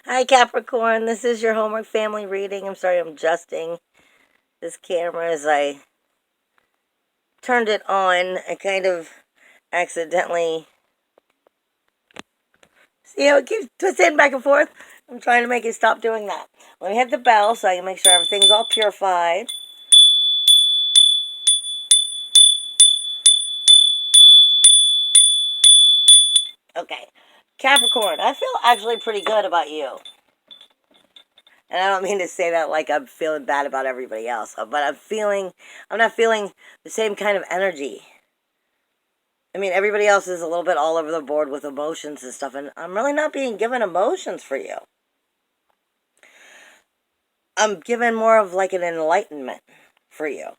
Hi Capricorn, this is your homework family reading. I'm sorry I'm adjusting this camera as I turned it on. I kind of accidentally... See how it keeps twisting back and forth? I'm trying to make it stop doing that. Let me hit the bell so I can make sure everything's all purified. Okay. Capricorn, I feel actually pretty good about you. And I don't mean to say that like I'm feeling bad about everybody else, but I'm not feeling the same kind of energy. I mean, everybody else is a little bit all over the board with emotions and stuff, and I'm really not being given emotions for you. I'm given more of like an enlightenment for you.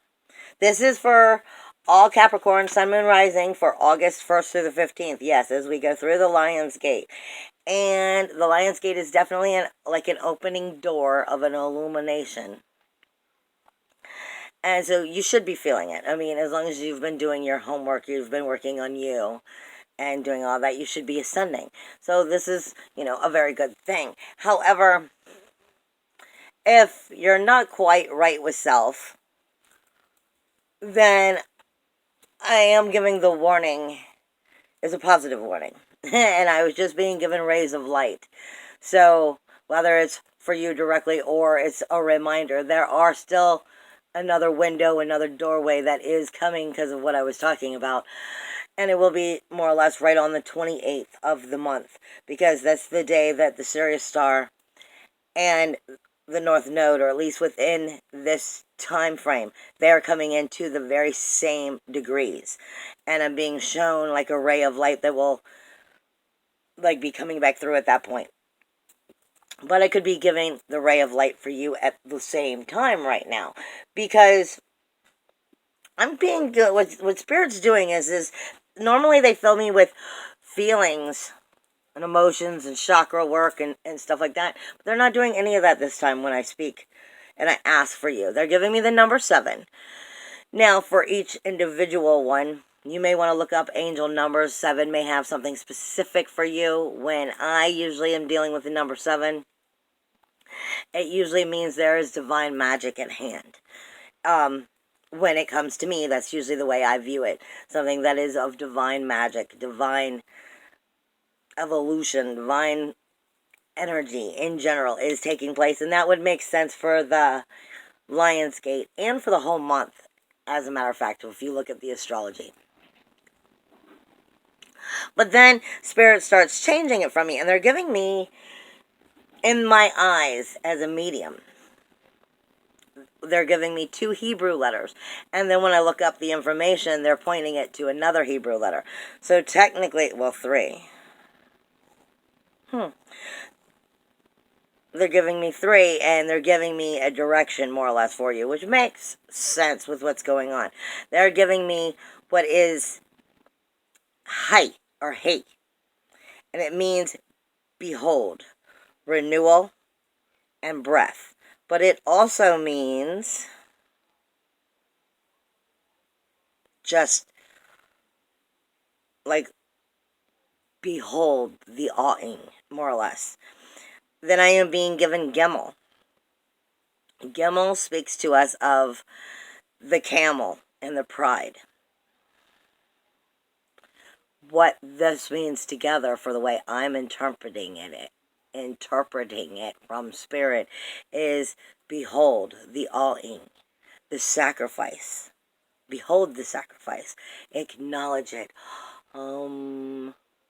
This is for all Capricorn, Sun, Moon, Rising for August 1st through the 15th. Yes, as we go through the Lion's Gate. And the Lion's Gate is definitely like an opening door of an illumination. And so you should be feeling it. I mean, as long as you've been doing your homework, you've been working on you and doing all that, you should be ascending. So this is, a very good thing. However, if you're not quite right with self, then I am giving the warning is a positive warning. And I was just being given rays of light. So whether it's for you directly or it's a reminder, there are still another window, another doorway that is coming because of what I was talking about. And it will be more or less right on the 28th of the month, because that's the day that the Sirius star and the North Node, or at least within this time frame, they are coming into the very same degrees. And I'm being shown like a ray of light that will like be coming back through at that point. But I could be giving the ray of light for you at the same time right now, because I'm being good. What Spirit's doing is normally they fill me with feelings and emotions and chakra work and stuff like that. But they're not doing any of that this time when I speak and I ask for you. They're giving me the number 7. Now, for each individual one, you may want to look up angel numbers. 7 may have something specific for you. When I usually am dealing with the number 7, it usually means there is divine magic at hand. When it comes to me, that's usually the way I view it. Something that is of divine magic, divine evolution, divine energy in general is taking place. And that would make sense for the Lion's Gate and for the whole month, as a matter of fact, if you look at the astrology. But then Spirit starts changing it from me, and they're giving me in my eyes as a medium. They're giving me 2 Hebrew letters. And then when I look up the information, they're pointing it to another Hebrew letter. So technically, well, 3. They're giving me 3, and they're giving me a direction, more or less, for you, which makes sense with what's going on. They're giving me what is Hai, or Hey. And it means behold, renewal, and breath. But it also means just like behold, the awing, more or less. Then I am being given Gimel. Gimel speaks to us of the camel and the pride. What this means together, for the way I'm interpreting it from Spirit, is behold the awing, the sacrifice. Behold the sacrifice. Acknowledge it.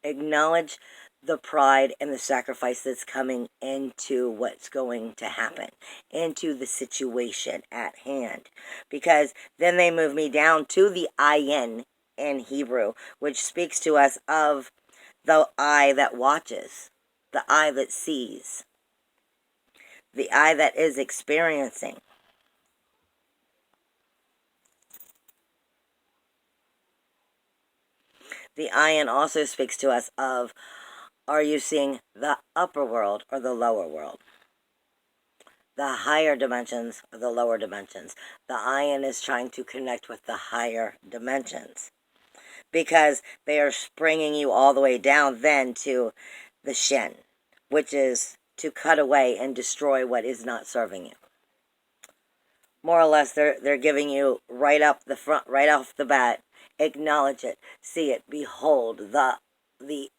Acknowledge the pride and the sacrifice that's coming into what's going to happen, into the situation at hand. Because then they move me down to the ayin in Hebrew, which speaks to us of the eye that watches, the eye that sees, the eye that is experiencing. The ayin also speaks to us of, are you seeing the upper world or the lower world? The higher dimensions or the lower dimensions? The ayin is trying to connect with the higher dimensions, because they are springing you all the way down then to the Shen, which is to cut away and destroy what is not serving you. More or less, they're giving you right up the front, right off the bat, acknowledge it, see it, behold, the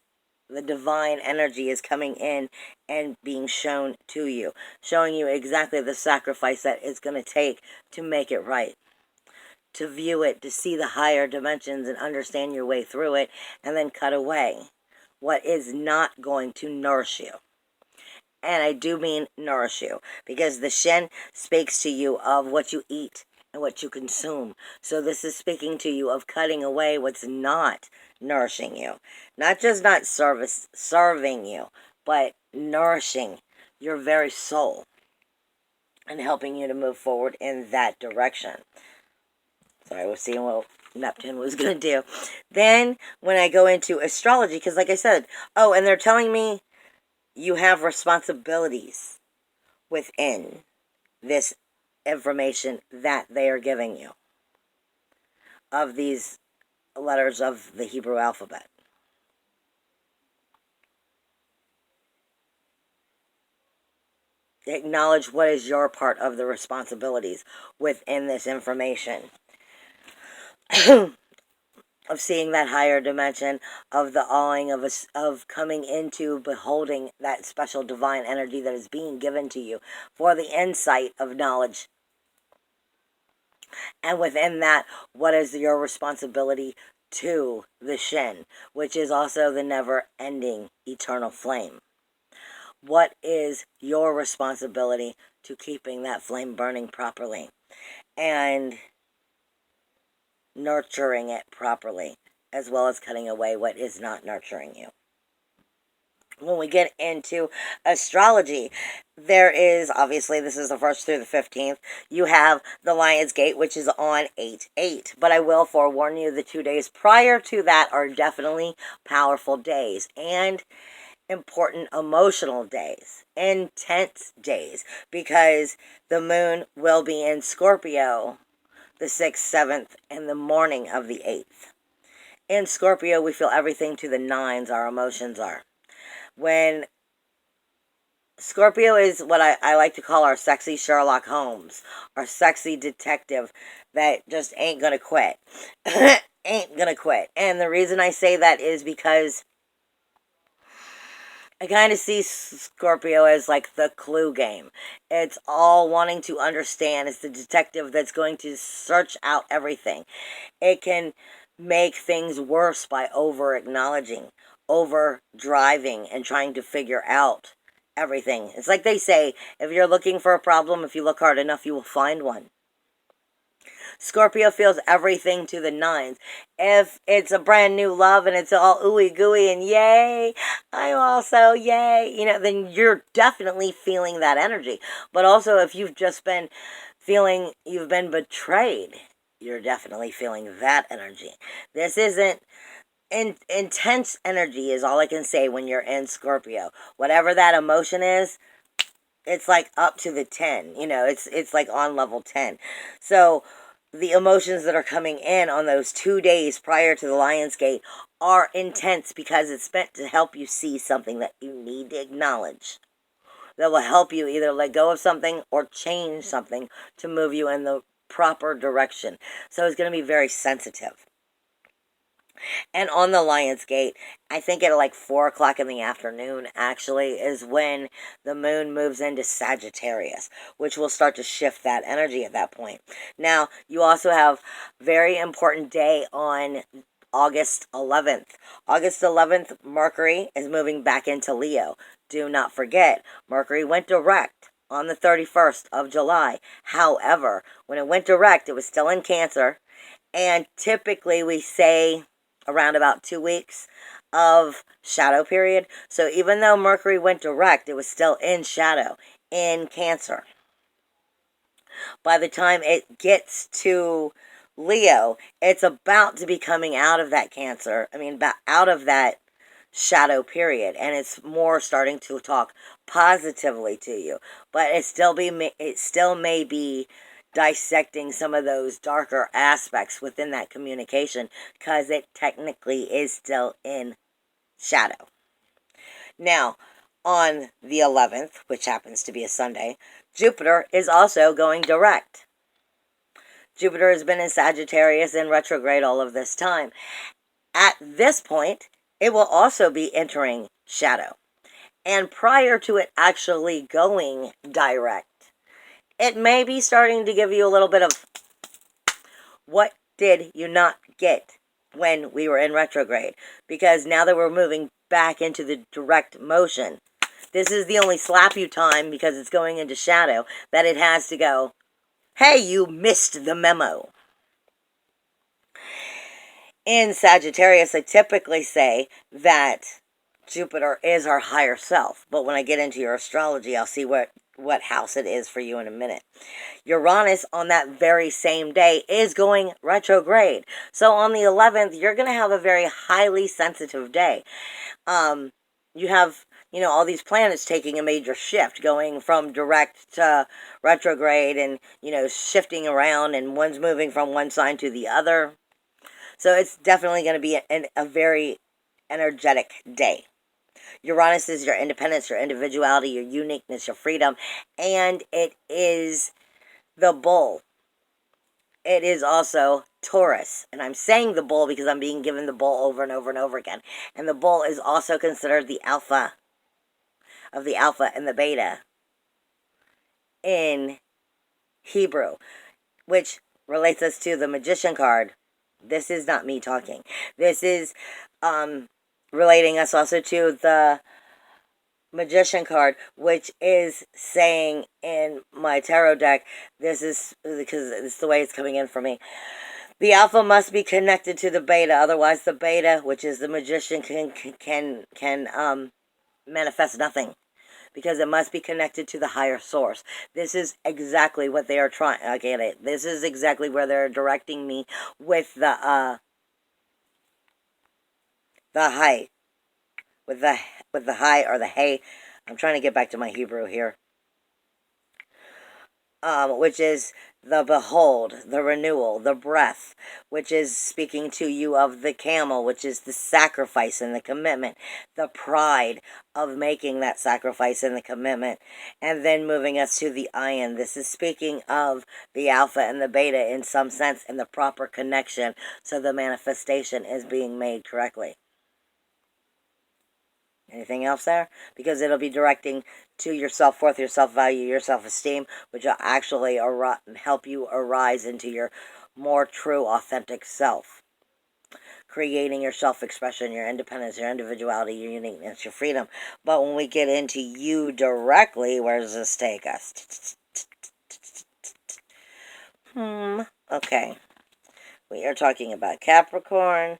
divine energy is coming in and being shown to you, showing you exactly the sacrifice that it's going to take to make it right, to view it, to see the higher dimensions and understand your way through it, and then cut away what is not going to nourish you. And I do mean nourish you, because the Shen speaks to you of what you eat and what you consume. So this is speaking to you of cutting away what's not nourishing you. Not just not serving you, but nourishing your very soul and helping you to move forward in that direction. Sorry, we're seeing what Neptune was going to do. Then, when I go into astrology, because like I said, oh, and they're telling me you have responsibilities within this information that they are giving you of these letters of the Hebrew alphabet. Acknowledge what is your part of the responsibilities within this information. Of seeing that higher dimension, of the awing, of coming into beholding that special divine energy that is being given to you for the insight of knowledge. And within that, what is your responsibility to the Shen, which is also the never-ending eternal flame? What is your responsibility to keeping that flame burning properly and nurturing it properly, as well as cutting away what is not nurturing you? When we get into astrology, there is, obviously, this is the 1st through the 15th, you have the Lion's Gate, which is on 8/8. But I will forewarn you, the 2 days prior to that are definitely powerful days and important emotional days, intense days, because the moon will be in Scorpio the 6th, 7th, and the morning of the 8th. In Scorpio, we feel everything to the nines, our emotions are. When Scorpio is what I like to call our sexy Sherlock Holmes, our sexy detective that just ain't gonna quit. Ain't gonna quit. And the reason I say that is because I kind of see Scorpio as like the Clue game. It's all wanting to understand. It's the detective that's going to search out everything. It can make things worse by over-acknowledging, over-driving, and trying to figure out everything. It's like they say, if you're looking for a problem, if you look hard enough, you will find one. Scorpio feels everything to the nines. If it's a brand new love and it's all ooey gooey and yay, I'm also yay, then you're definitely feeling that energy. But also, if you've just been feeling you've been betrayed, you're definitely feeling that energy. This isn't intense energy is all I can say when you're in Scorpio. Whatever that emotion is, it's like up to the 10. It's like on level 10. So the emotions that are coming in on those 2 days prior to the Lion's Gate are intense because it's meant to help you see something that you need to acknowledge. That will help you either let go of something or change something to move you in the proper direction. So it's going to be very sensitive. And on the Lion's Gate, I think at like 4 o'clock in the afternoon, actually, is when the moon moves into Sagittarius, which will start to shift that energy at that point. Now, you also have very important day on August 11th. August 11th, Mercury is moving back into Leo. Do not forget, Mercury went direct on the 31st of July. However, when it went direct, it was still in Cancer. And typically we say around about 2 weeks of shadow period. So even though Mercury went direct, it was still in shadow, in Cancer. By the time it gets to Leo, it's about to be coming out of that Cancer. Out of that shadow period, and it's more starting to talk positively to you. But it still may be dissecting some of those darker aspects within that communication because it technically is still in shadow. Now, on the 11th, which happens to be a Sunday, Jupiter is also going direct. Jupiter has been in Sagittarius in retrograde all of this time. At this point, it will also be entering shadow. And prior to it actually going direct, it may be starting to give you a little bit of what did you not get when we were in retrograde? Because now that we're moving back into the direct motion, this is the only slap you time, because it's going into shadow, that it has to go, hey, you missed the memo. In Sagittarius, I typically say that Jupiter is our higher self. But when I get into your astrology, I'll see what house it is for you in a minute. Uranus on that very same day is going retrograde. So on the 11th, you're going to have a very highly sensitive day. You have, all these planets taking a major shift, going from direct to retrograde and, shifting around, and one's moving from one sign to the other. So it's definitely going to be a very energetic day. Uranus is your independence, your individuality, your uniqueness, your freedom, and it is the bull. It is also Taurus, and I'm saying the bull because I'm being given the bull over and over and over again. And the bull is also considered the alpha of the alpha and the beta in Hebrew, which relates us to the Magician card. This is not me talking. This is relating us also to the Magician card, which is saying in my tarot deck, this is because it's the way it's coming in for me. The alpha must be connected to the beta, otherwise the beta, which is the magician, can manifest nothing, because it must be connected to the higher source. This is exactly what they are trying. I get it. This is exactly where they're directing me with the high, with the high or the hay. I'm trying to get back to my Hebrew here. Which is the behold, the renewal, the breath, which is speaking to you of the camel, which is the sacrifice and the commitment, the pride of making that sacrifice and the commitment, and then moving us to the ion. This is speaking of the alpha and the beta in some sense, in the proper connection, so the manifestation is being made correctly. Anything else there? Because it'll be directing to your self-worth, your self-value, your self-esteem, which will actually help you arise into your more true, authentic self. Creating your self-expression, your independence, your individuality, your uniqueness, your freedom. But when we get into you directly, where does this take us? Okay. We are talking about Capricorn.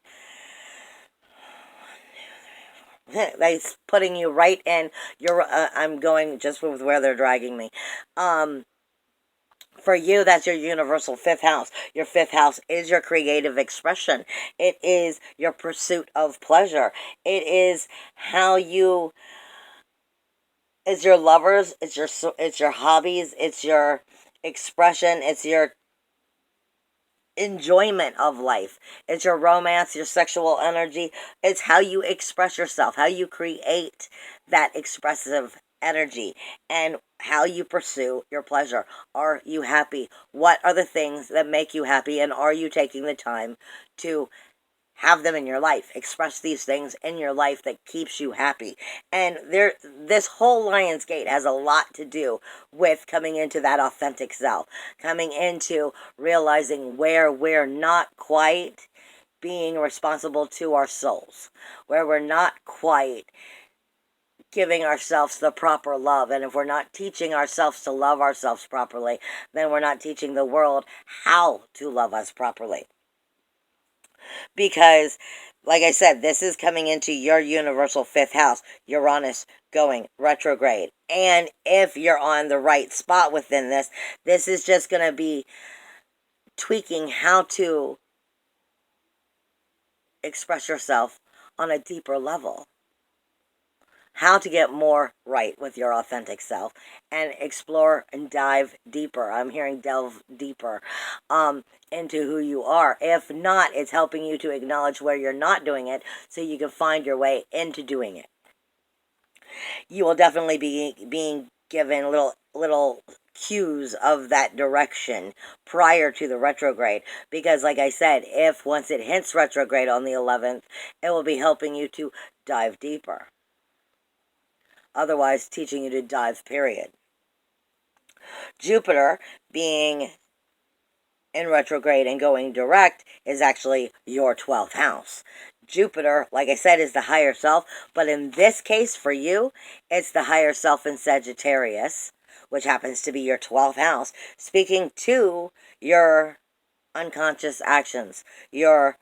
That's putting you right in your, I'm going just with where they're dragging me. For you, that's your universal fifth house. Your fifth house is your creative expression. It is your pursuit of pleasure. It is how you, it's your lovers, it's your hobbies, it's your expression, it's your enjoyment of life. It's your romance, your sexual energy. It's how you express yourself, how you create that expressive energy, and how you pursue your pleasure. Are you happy? What are the things that make you happy, and are you taking the time to have them in your life? Express these things in your life that keeps you happy. And this whole Lion's Gate has a lot to do with coming into that authentic self, coming into realizing where we're not quite being responsible to our souls, where we're not quite giving ourselves the proper love. And if we're not teaching ourselves to love ourselves properly, then we're not teaching the world how to love us properly. Because, like I said, this is coming into your universal fifth house, Uranus going retrograde. And if you're on the right spot within this, this is just going to be tweaking how to express yourself on a deeper level. How to get more right with your authentic self and explore and dive deeper. I'm hearing delve deeper into who you are. If not, it's helping you to acknowledge where you're not doing it so you can find your way into doing it. you will definitely be being given little cues of that direction prior to the retrograde, because like I said, if once it hits retrograde on the 11th, it will be helping you to dive deeper, otherwise teaching you to dive, period. Jupiter being in retrograde and going direct is actually your 12th house. Jupiter, like I said, is the higher self, but in this case for you, it's the higher self in Sagittarius, which happens to be your 12th house, speaking to your unconscious actions, your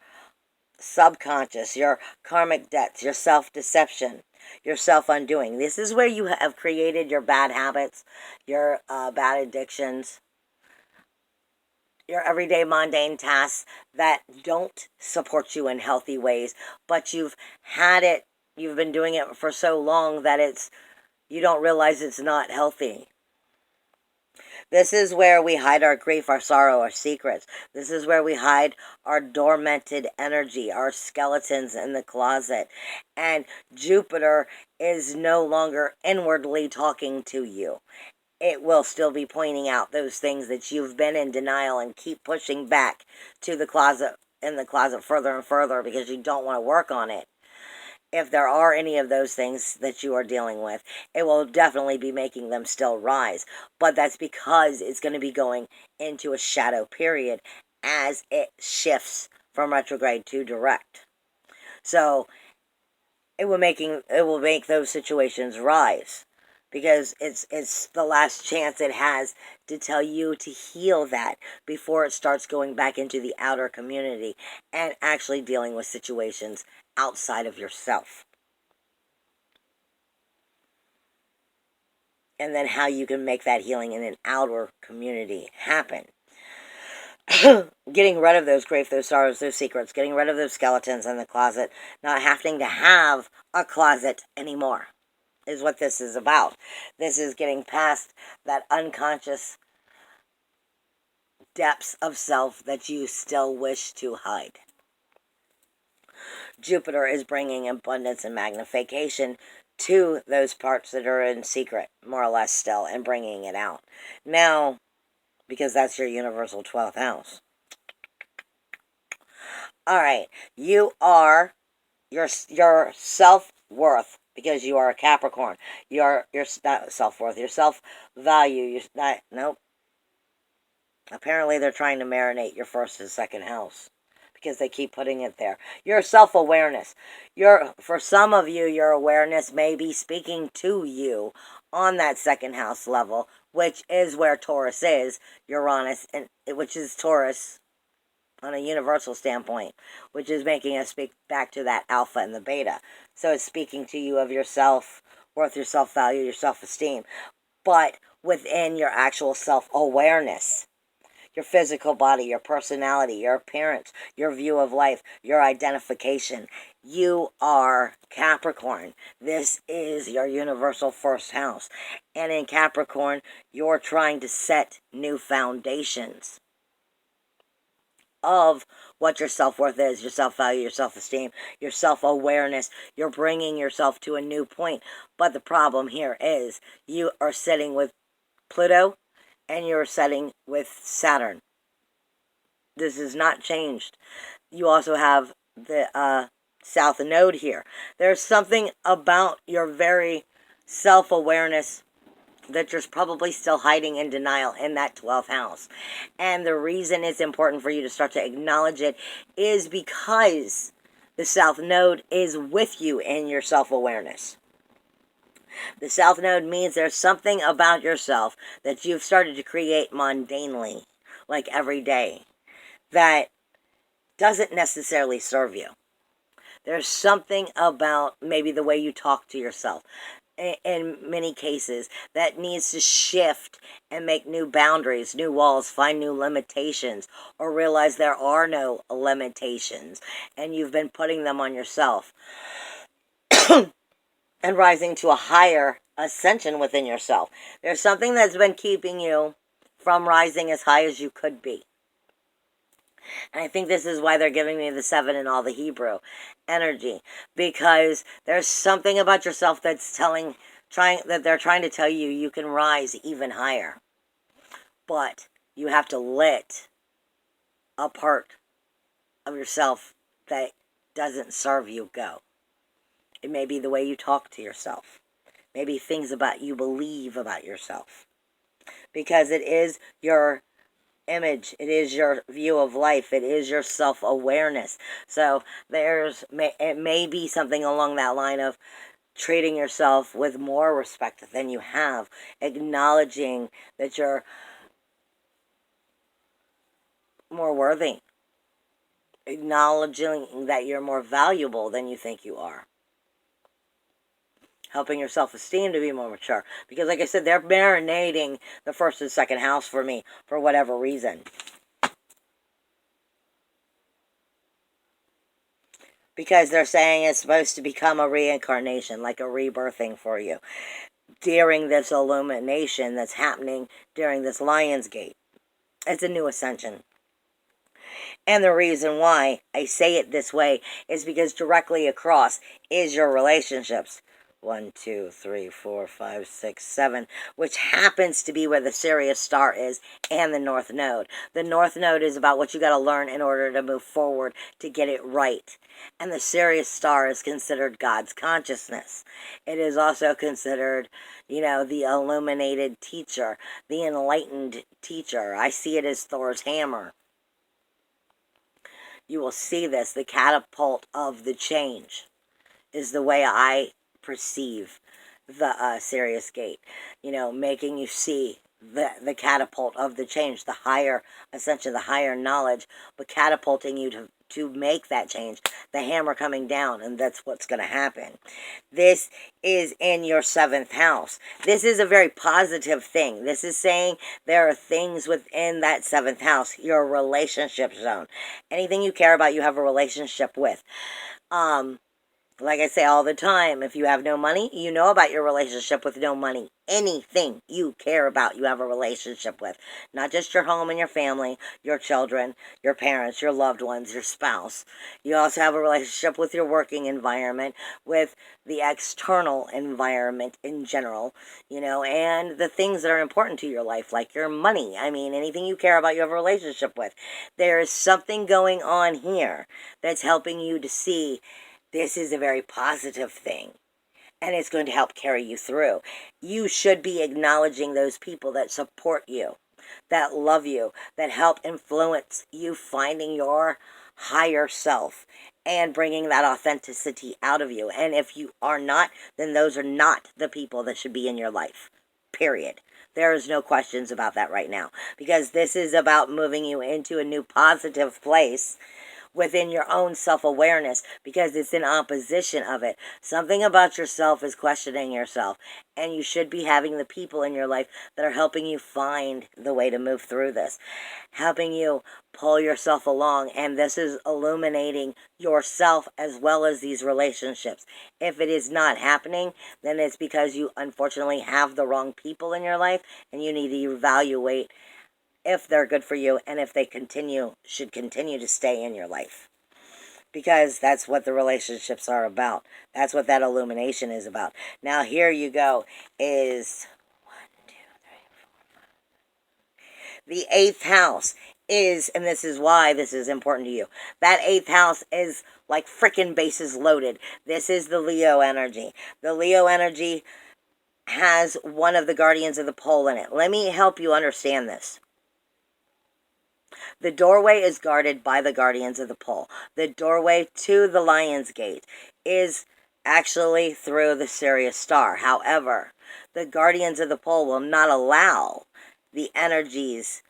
subconscious, your karmic debts, your self-deception, your self-undoing. This is where you have created your bad habits, your bad addictions, your everyday mundane tasks that don't support you in healthy ways, but you've been doing it for so long that you don't realize it's not healthy. This is where we hide our grief, our sorrow, our secrets. This is where we hide our dormanted energy, our skeletons in the closet. And Jupiter is no longer inwardly talking to you. It will still be pointing out those things that you've been in denial and keep pushing back to the closet, in the closet further and further, because you don't want to work on it. If there are any of those things that you are dealing with, it will definitely be making them still rise. But that's because it's going to be going into a shadow period as it shifts from retrograde to direct. So it will make those situations rise, because it's the last chance it has to tell you to heal that before it starts going back into the outer community and actually dealing with situations outside of yourself. And then how you can make that healing in an outer community happen. Getting rid of those grief, those sorrows, those secrets, getting rid of those skeletons in the closet, not having to have a closet anymore, is what this is about. This is getting past that unconscious depths of self that you still wish to hide. Jupiter is bringing abundance and magnification to those parts that are in secret, more or less still, and bringing it out. Now, because that's your universal 12th house. All right, you are your self-worth, because you are a Capricorn. Your not self-worth, your self-value. You're not, nope. Apparently, they're trying to marinate your first and second house, because they keep putting it there. Your self-awareness. For some of you, your awareness may be speaking to you on that second house level, which is where Taurus is, Uranus, and which is Taurus on a universal standpoint, which is making us speak back to that alpha and the beta. So it's speaking to you of your self-worth, your self-value, your self-esteem, but within your actual self-awareness. Your physical body, your personality, your appearance, your view of life, your identification. You are Capricorn. This is your universal first house. And in Capricorn, you're trying to set new foundations of what your self-worth is, your self-value, your self-esteem, your self-awareness. You're bringing yourself to a new point. But the problem here is you are sitting with Pluto and you're setting with Saturn. This is not changed. You also have the South Node here. There's something about your very self-awareness that you're probably still hiding in denial in that 12th house. And the reason it's important for you to start to acknowledge it is because the South Node is with you in your self-awareness. The South Node means there's something about yourself that you've started to create mundanely, like every day, that doesn't necessarily serve you. There's something about maybe the way you talk to yourself, in many cases, that needs to shift and make new boundaries, new walls, find new limitations, or realize there are no limitations, and you've been putting them on yourself. And rising to a higher ascension within yourself. There's something that's been keeping you from rising as high as you could be. And I think this is why they're giving me the 7 and all the Hebrew energy. Because there's something about yourself that's that they're trying to tell you you can rise even higher. But you have to let a part of yourself that doesn't serve you go. It may be the way you talk to yourself. Maybe things about you believe about yourself. Because it is your image, it is your view of life, it is your self-awareness. So it may be something along that line of treating yourself with more respect than you have, acknowledging that you're more worthy, acknowledging that you're more valuable than you think you are, helping your self-esteem to be more mature. Because like I said, they're marinating the first and second house for me for whatever reason. Because they're saying it's supposed to become a reincarnation, like a rebirthing for you, during this illumination that's happening during this Lion's Gate. It's a new ascension. And the reason why I say it this way is because directly across is your relationships. 1, 2, 3, 4, 5, 6, 7, which happens to be where the Sirius star is, and the North Node. The North Node is about what you got to learn in order to move forward to get it right. And the Sirius star is considered God's consciousness. It is also considered, the illuminated teacher, the enlightened teacher. I see it as Thor's hammer. You will see this, the catapult of the change is the way I perceive the Sirius Gate, making you see the catapult of the change, the higher ascension, the higher knowledge, but catapulting you to make that change, the hammer coming down, and that's what's going to happen. This is in your 7th house. This is a very positive thing. This is saying there are things within that 7th house, your relationship zone. Anything you care about, you have a relationship with. Like I say all the time, if you have no money, you know about your relationship with no money. Anything you care about, you have a relationship with. Not just your home and your family, your children, your parents, your loved ones, your spouse. You also have a relationship with your working environment, with the external environment in general, and the things that are important to your life, like your money. I mean, anything you care about, you have a relationship with. There is something going on here that's helping you to see this is a very positive thing, and it's going to help carry you through. You should be acknowledging those people that support you, that love you, that help influence you finding your higher self and bringing that authenticity out of you. And if you are not, then those are not the people that should be in your life. Period. There is no questions about that right now, because this is about moving you into a new positive place within your own self-awareness, because it's in opposition of it. Something about yourself is questioning yourself, and you should be having the people in your life that are helping you find the way to move through this, helping you pull yourself along, and this is illuminating yourself as well as these relationships. If it is not happening, then it's because you unfortunately have the wrong people in your life, and you need to evaluate if they're good for you, and if they should continue to stay in your life. Because that's what the relationships are about. That's what that illumination is about. Now here you go, is 1, 2, 3, 4, 5. The 8th house is, and this is why this is important to you, that 8th house is like freaking bases loaded. This is the Leo energy. The Leo energy has one of the guardians of the pole in it. Let me help you understand this. The doorway is guarded by the guardians of the pole. The doorway to the Lion's Gate is actually through the Sirius star. However, the guardians of the pole will not allow the energies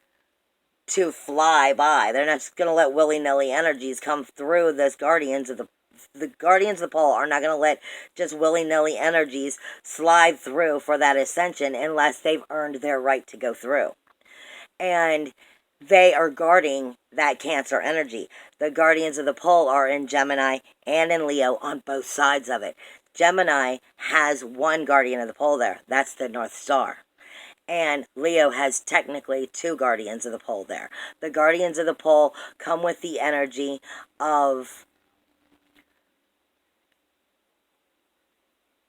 to fly by. They're not just going to let willy-nilly energies come through those guardians of the guardians of the pole are not going to let just willy-nilly energies slide through for that ascension unless they've earned their right to go through. And they are guarding that Cancer energy. The guardians of the pole are in Gemini and in Leo on both sides of it. Gemini has one guardian of the pole there. That's the North Star. And Leo has technically 2 guardians of the pole there. The guardians of the pole come with the energy of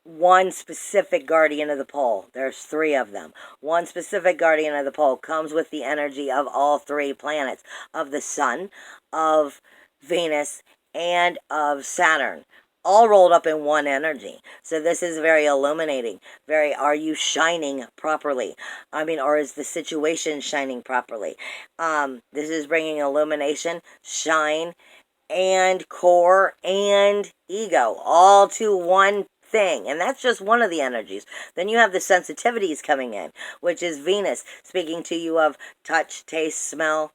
one specific guardian of the pole. There's 3 of them. One specific guardian of the pole comes with the energy of all 3 planets, of the Sun, of Venus, and of Saturn, all rolled up in one energy. So this is very illuminating. Very, are you shining properly? I mean, or is the situation shining properly? This is bringing illumination, shine, and core and ego all to one thing. And that's just one of the energies. Then you have the sensitivities coming in, which is Venus speaking to you of touch, taste, smell,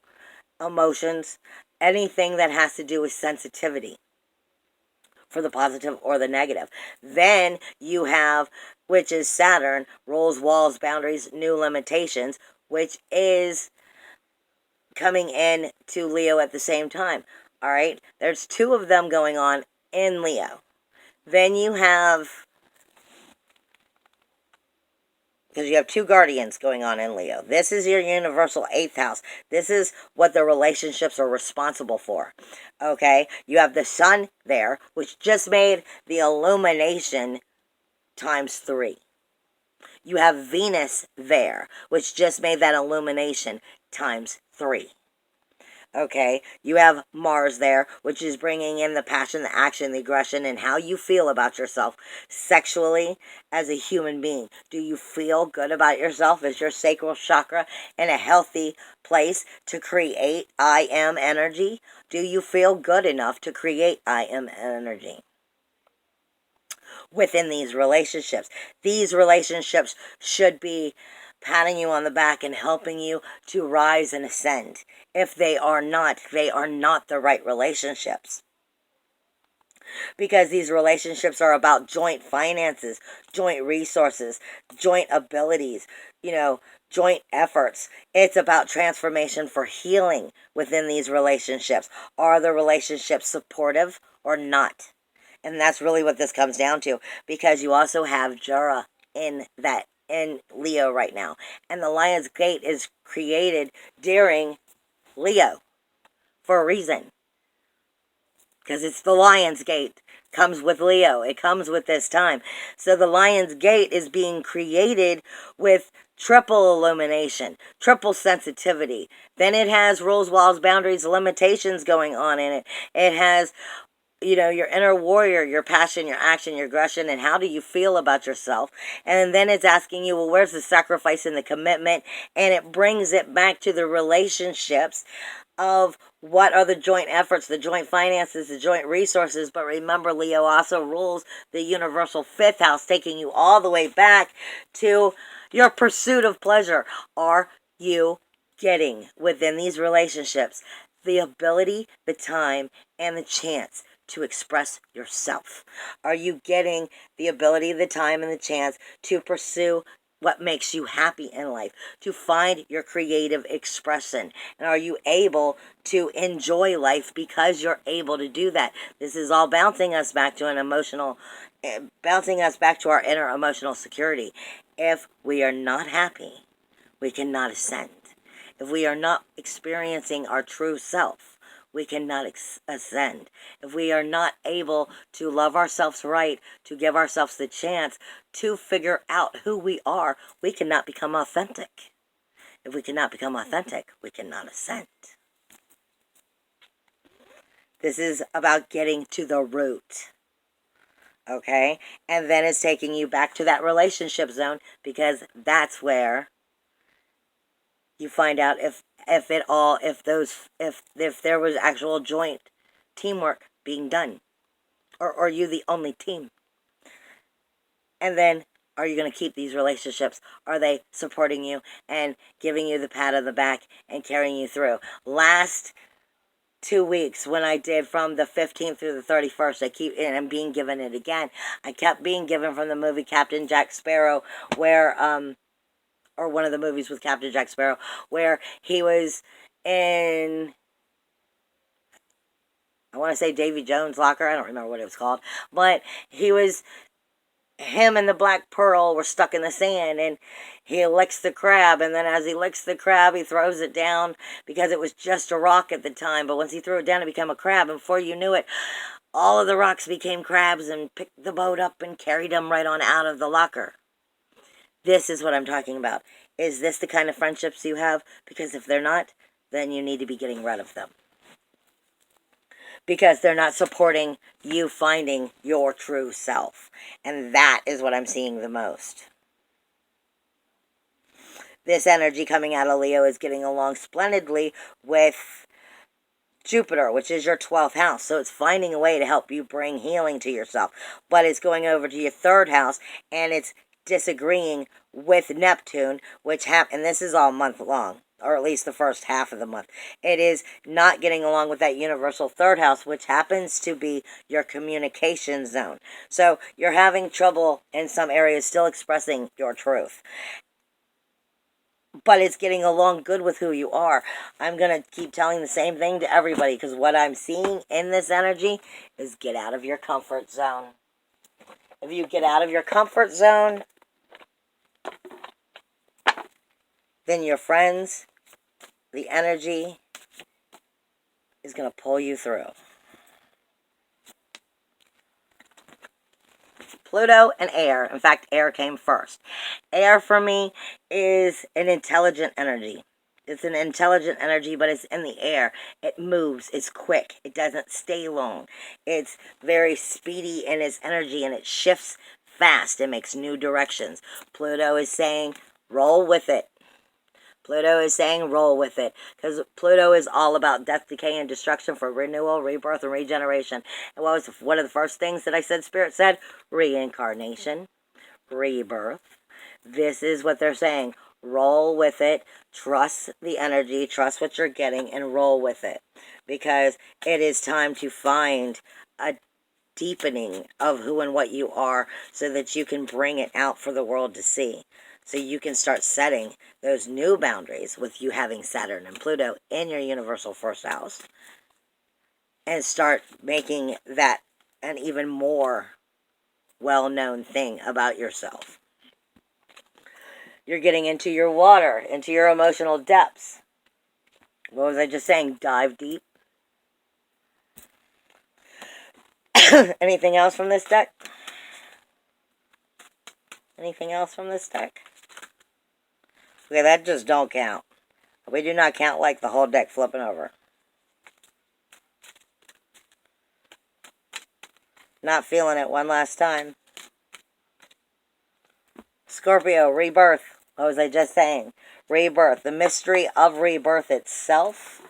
emotions, anything that has to do with sensitivity, for the positive or the negative. Then you have, which is Saturn, rules, walls, boundaries, new limitations, which is coming in to Leo at the same time. All right, there's 2 of them going on in Leo. Then you have, because you have 2 guardians going on in Leo. This is your universal 8th house. This is what the relationships are responsible for. Okay, you have the Sun there, which just made the illumination times 3. You have Venus there, which just made that illumination times 3. Okay, you have Mars there, which is bringing in the passion, the action, the aggression, and how you feel about yourself sexually as a human being. Do you feel good about yourself? Is your sacral chakra in a healthy place to create I am energy? Do you feel good enough to create I am energy within these relationships? These relationships should be patting you on the back and helping you to rise and ascend. If they are not the right relationships. Because these relationships are about joint finances, joint resources, joint abilities, joint efforts. It's about transformation for healing within these relationships. Are the relationships supportive or not? And that's really what this comes down to, because you also have Jura in Leo right now. And the Lion's Gate is created during Leo for a reason. Because it's the Lion's Gate. Comes with Leo. It comes with this time. So the Lion's Gate is being created with triple illumination, triple sensitivity. Then it has rules, walls, boundaries, limitations going on in it. It has, your inner warrior, your passion, your action, your aggression, and how do you feel about yourself. And then it's asking you, well, where's the sacrifice and the commitment? And it brings it back to the relationships of what are the joint efforts, the joint finances, the joint resources. But remember, Leo also rules the universal 5th house, taking you all the way back to your pursuit of pleasure. Are you getting within these relationships the ability, the time, and the chance to express yourself? Are you getting the ability, the time, and the chance to pursue what makes you happy in life, to find your creative expression? And are you able to enjoy life because you're able to do that? This is all bouncing us back to bouncing us back to our inner emotional security. If we are not happy, we cannot ascend. If we are not experiencing our true self, we cannot ascend. If we are not able to love ourselves right, to give ourselves the chance to figure out who we are, we cannot become authentic. If we cannot become authentic, we cannot ascend. This is about getting to the root. Okay? And then it's taking you back to that relationship zone, because that's where you find out if there was actual joint teamwork being done, or are you the only team? And then, are you going to keep these relationships? Are they supporting you and giving you the pat on the back and carrying you through? Last 2 weeks, when I did from the 15th through the 31st, I'm being given it again. I kept being given from the movie Captain Jack Sparrow, where or one of the movies with Captain Jack Sparrow, where he was in, I want to say Davy Jones' locker. I don't remember what it was called. But he was him and the black pearl were stuck in the sand, and he licks the crab, and then as he licks the crab, he throws it down because it was just a rock at the time. But once he threw it down, it became a crab, and before you knew it, all of the rocks became crabs and picked the boat up and carried them right on out of the locker. This is what I'm talking about. Is this the kind of friendships you have? Because if they're not, then you need to be getting rid of them. Because they're not supporting you finding your true self. And that is what I'm seeing the most. This energy coming out of Leo is getting along splendidly with Jupiter, which is your 12th house. So it's finding a way to help you bring healing to yourself. But it's going over to your 3rd house, and it's disagreeing with Neptune, which and this is all month long, or at least the first half of the month. It is not getting along with that universal 3rd house, which happens to be your communication zone. So you're having trouble in some areas still expressing your truth. But it's getting along good with who you are. I'm going to keep telling the same thing to everybody, because what I'm seeing in this energy is get out of your comfort zone. If you get out of your comfort zone, then your friends, the energy is going to pull you through. Pluto and air. In fact, air came first. Air for me is an intelligent energy. It's an intelligent energy, but it's in the air. It moves. It's quick. It doesn't stay long. It's very speedy in its energy, and it shifts fast. It makes new directions. Pluto is saying, roll with it. Pluto is saying roll with it, because Pluto is all about death, decay, and destruction for renewal, rebirth, and regeneration. And what was one of the first things that I said Spirit said? Reincarnation, rebirth. This is what they're saying. Roll with it. Trust the energy. Trust what you're getting and roll with it. Because it is time to find a deepening of who and what you are so that you can bring it out for the world to see. So you can start setting those new boundaries with you having Saturn and Pluto in your universal 1st house. And start making that an even more well-known thing about yourself. You're getting into your water, into your emotional depths. What was I just saying? Dive deep. Anything else from this deck? Anything else from this deck? Okay, that just don't count. We do not count like the whole deck flipping over. Not feeling it one last time. Scorpio, rebirth. What was I just saying? Rebirth. The mystery of rebirth itself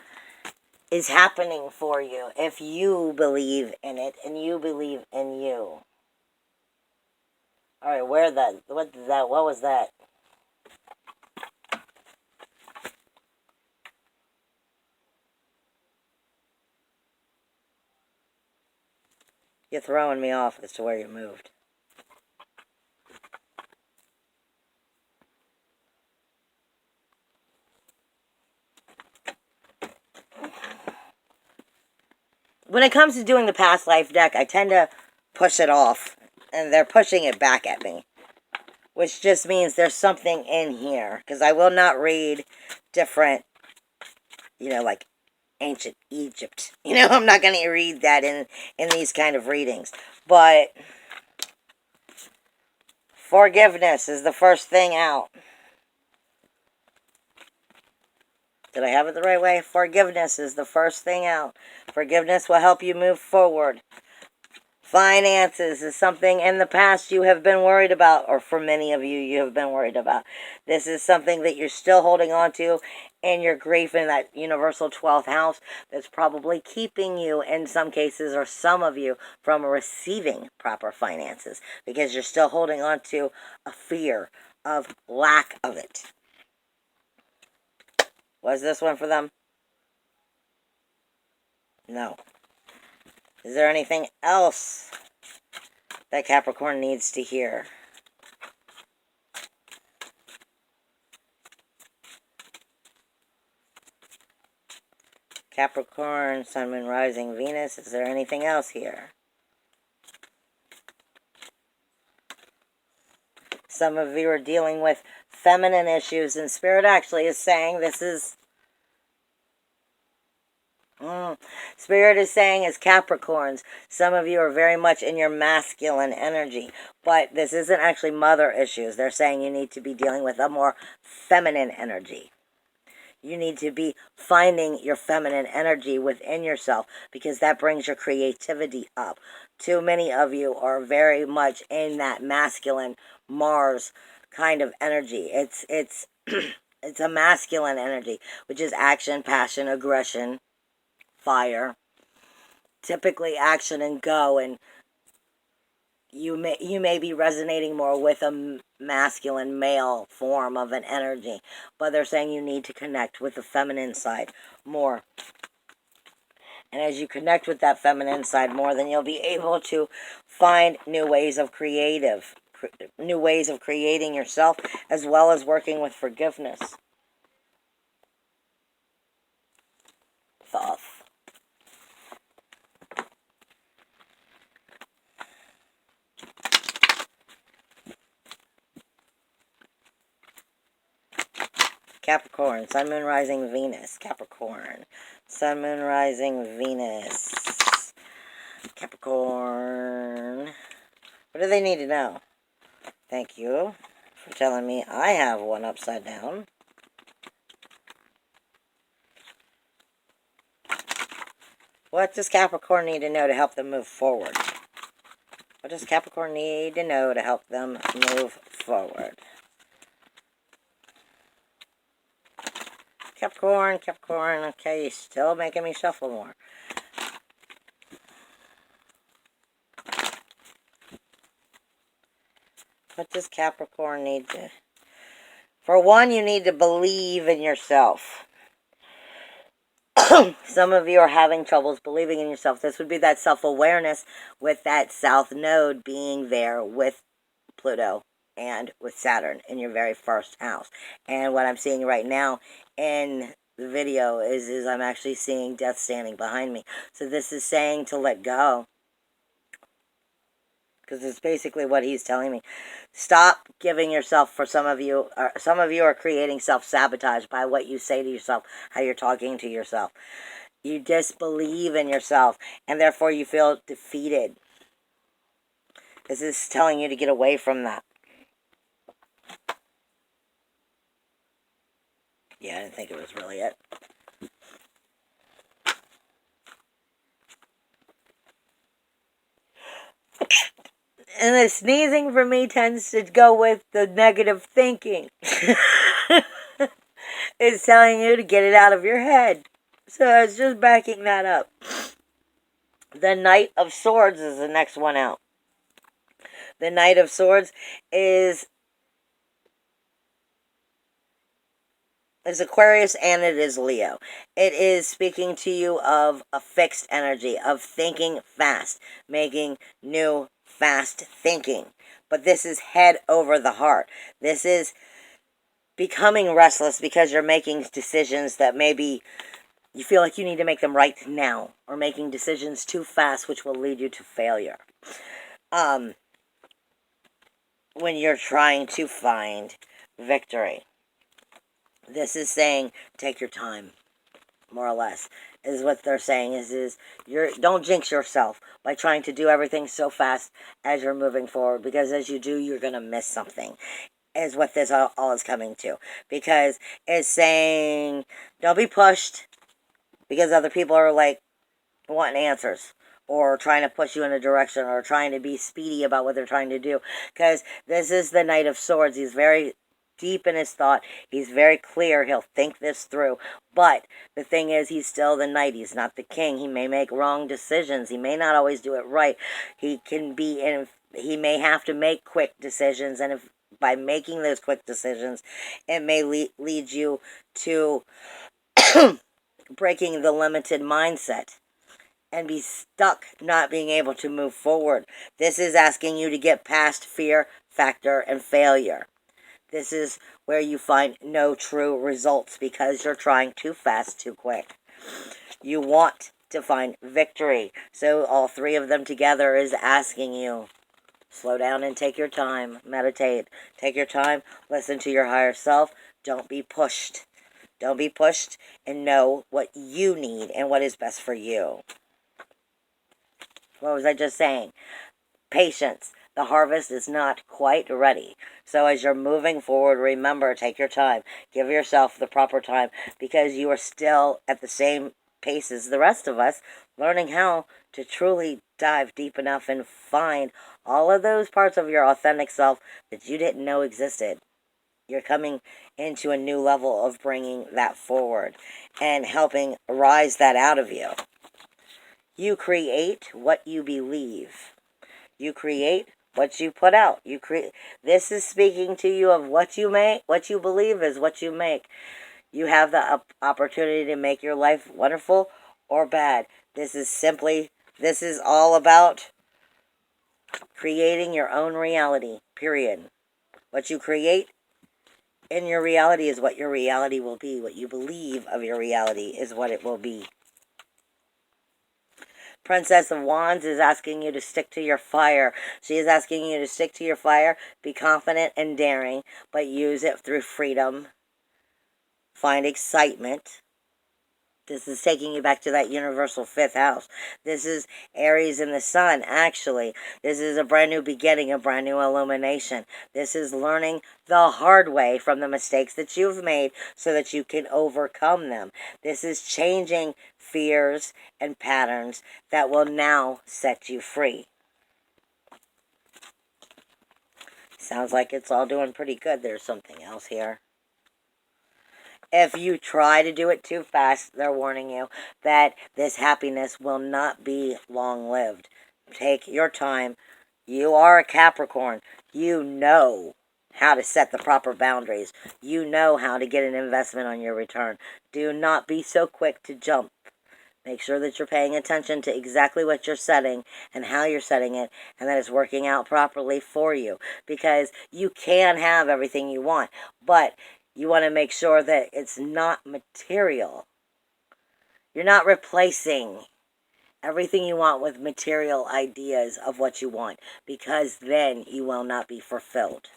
is happening for you if you believe in it and you believe in you. Alright, what was that? You're throwing me off as to where you moved. When it comes to doing the past life deck, I tend to push it off. And they're pushing it back at me. Which just means there's something in here. Because I will not read different, like ancient Egypt. I'm not going to read that in these kind of readings. But forgiveness is the first thing out. Did I have it the right way? Forgiveness is the first thing out. Forgiveness will help you move forward. Finances is something in the past you have been worried about, or for many of you, you have been worried about. This is something that you're still holding on to in your grief in that universal 12th house that's probably keeping you, in some cases, or some of you, from receiving proper finances because you're still holding on to a fear of lack of it. Was this one for them? No. Is there anything else that Capricorn needs to hear? Capricorn, Sun, Moon, Rising, Venus. Is there anything else here? Some of you are dealing with feminine issues, and Spirit actually is saying this is... Spirit is saying as Capricorns, some of you are very much in your masculine energy, but this isn't actually mother issues. They're saying you need to be dealing with a more feminine energy. You need to be finding your feminine energy within yourself, because that brings your creativity up. Too many of you are very much in that masculine Mars kind of energy. It's it's a masculine energy, which is action, passion, aggression, fire, typically action and go, and you may be resonating more with a masculine male form of an energy, but they're saying you need to connect with the feminine side more. And as you connect with that feminine side more, then you'll be able to find new ways of creating yourself, as well as working with forgiveness. Thoth. Capricorn, Sun, Moon, Rising, Venus. Capricorn, Sun, Moon, Rising, Venus. Capricorn. What do they need to know? Thank you for telling me I have one upside down. What does Capricorn need to know to help them move forward? What does Capricorn need to know to help them move forward? Capricorn, Capricorn, okay, you're still making me shuffle more. What does Capricorn need to... For one, you need to believe in yourself. Some of you are having troubles believing in yourself. This would be that self-awareness with that South Node being there with Pluto and with Saturn in your very first house. And what I'm seeing right now in the video is I'm actually seeing death standing behind me. So this is saying to let go. Because it's basically what he's telling me. Stop giving yourself, for some of you are creating self-sabotage by what you say to yourself, how you're talking to yourself. You disbelieve in yourself, and therefore you feel defeated. This is telling you to get away from that. Yeah, I didn't think it was really it. And the sneezing for me tends to go with the negative thinking. It's telling you to get it out of your head. So I was just backing that up. The Knight of Swords is the next one out. The Knight of Swords is Aquarius, and it is Leo. It is speaking to you of a fixed energy, of thinking fast, making new fast thinking. But this is head over the heart. This is becoming restless because you're making decisions that maybe you feel like you need to make them right now, or making decisions too fast, which will lead you to failure. When you're trying to find victory. This is saying, take your time, more or less, is what they're saying. Is don't jinx yourself by trying to do everything so fast as you're moving forward, because as you do, you're going to miss something, is what this all is coming to. Because it's saying, don't be pushed, because other people are like wanting answers, or trying to push you in a direction, or trying to be speedy about what they're trying to do. Because this is the Knight of Swords. He's very deep in his thought. He's very clear. He'll think this through. But the thing is, he's still the knight. He's not the king. He may make wrong decisions. He may not always do it right. He may have to make quick decisions, and if by making those quick decisions, it may lead you to breaking the limited mindset and be stuck not being able to move forward. This is asking you to get past fear, factor, and failure. This is where you find no true results because you're trying too fast, too quick. You want to find victory. So all three of them together is asking you, Slow down and take your time. Meditate. Take your time. Listen to your higher self. Don't be pushed. Don't be pushed, and know what you need and what is best for you. What was I just saying? Patience. The harvest is not quite ready. So as you're moving forward, remember, take your time. Give yourself the proper time, because you are still at the same pace as the rest of us, learning how to truly dive deep enough and find all of those parts of your authentic self that you didn't know existed. You're coming into a new level of bringing that forward and helping rise that out of you. You create what you believe. You create what you put out. This is speaking to you of what you make. What you believe is what you make. You have the opportunity to make your life wonderful or bad. This is all about creating your own reality, period. What you create in your reality is what your reality will be. What you believe of your reality is what it will be. Princess of Wands is asking you to stick to your fire. She is asking you to stick to your fire, be confident and daring, but use it through freedom. Find excitement. This is taking you back to that universal 5th house. This is Aries in the sun, actually. This is a brand new beginning, a brand new illumination. This is learning the hard way from the mistakes that you've made so that you can overcome them. This is changing fears and patterns that will now set you free. Sounds like it's all doing pretty good. There's something else here. If you try to do it too fast, they're warning you that this happiness will not be long-lived. Take your time. You are a Capricorn. You know how to set the proper boundaries. You know how to get an investment on your return. Do not be so quick to jump. Make sure that you're paying attention to exactly what you're setting and how you're setting it, and that it's working out properly for you. Because you can have everything you want, but you want to make sure that it's not material. You're not replacing everything you want with material ideas of what you want, because then you will not be fulfilled,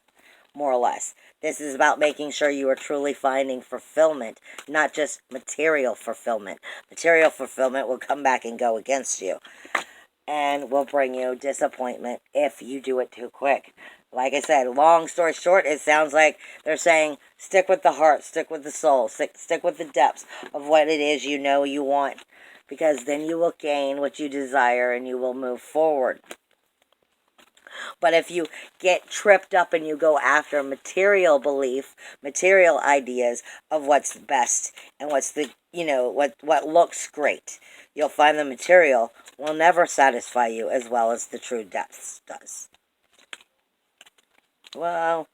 more or less. This is about making sure you are truly finding fulfillment, not just material fulfillment. Material fulfillment will come back and go against you and will bring you disappointment if you do it too quick. Like I said, long story short, it sounds like they're saying stick with the heart, stick with the soul, stick with the depths of what it is you know you want, because then you will gain what you desire and you will move forward. But if you get tripped up and you go after material belief, material ideas of what's best and what's the, what looks great, you'll find the material will never satisfy you as well as the true depths does. Well,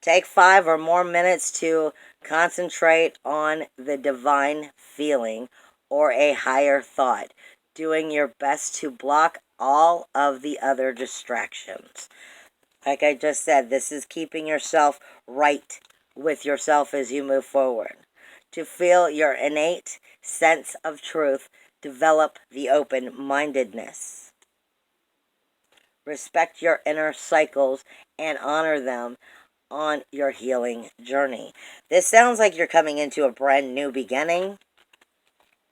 take 5 or more minutes to concentrate on the divine feeling or a higher thought, doing your best to block all of the other distractions. Like I just said, this is keeping yourself right with yourself as you move forward. To feel your innate sense of truth, develop the open-mindedness. Respect your inner cycles and honor them on your healing journey. This sounds like you're coming into a brand new beginning,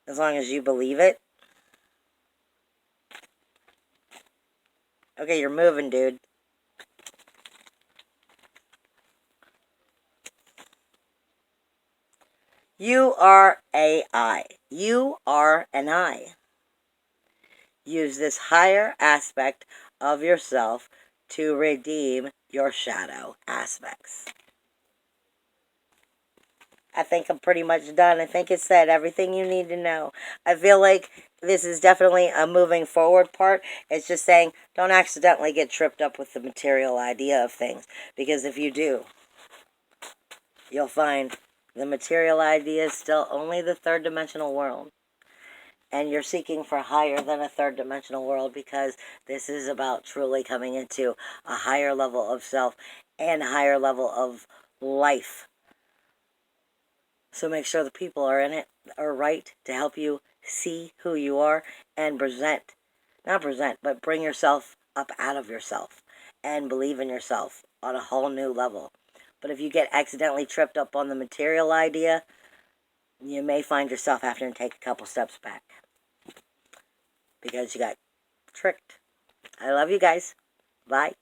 as long as you believe it. Okay, you're moving, dude. You are a I. You are an I. Use this higher aspect of yourself to redeem your shadow aspects. I think I'm pretty much done. I think it said everything you need to know. I feel like this is definitely a moving forward part. It's just saying don't accidentally get tripped up with the material idea of things, because if you do, you'll find the material idea is still only the 3rd dimensional world. And you're seeking for higher than a 3rd dimensional world, because this is about truly coming into a higher level of self and higher level of life. So make sure the people are in it are right to help you see who you are and bring yourself up out of yourself and believe in yourself on a whole new level. But if you get accidentally tripped up on the material idea, you may find yourself having to take a couple steps back because you got tricked. I love you guys. Bye.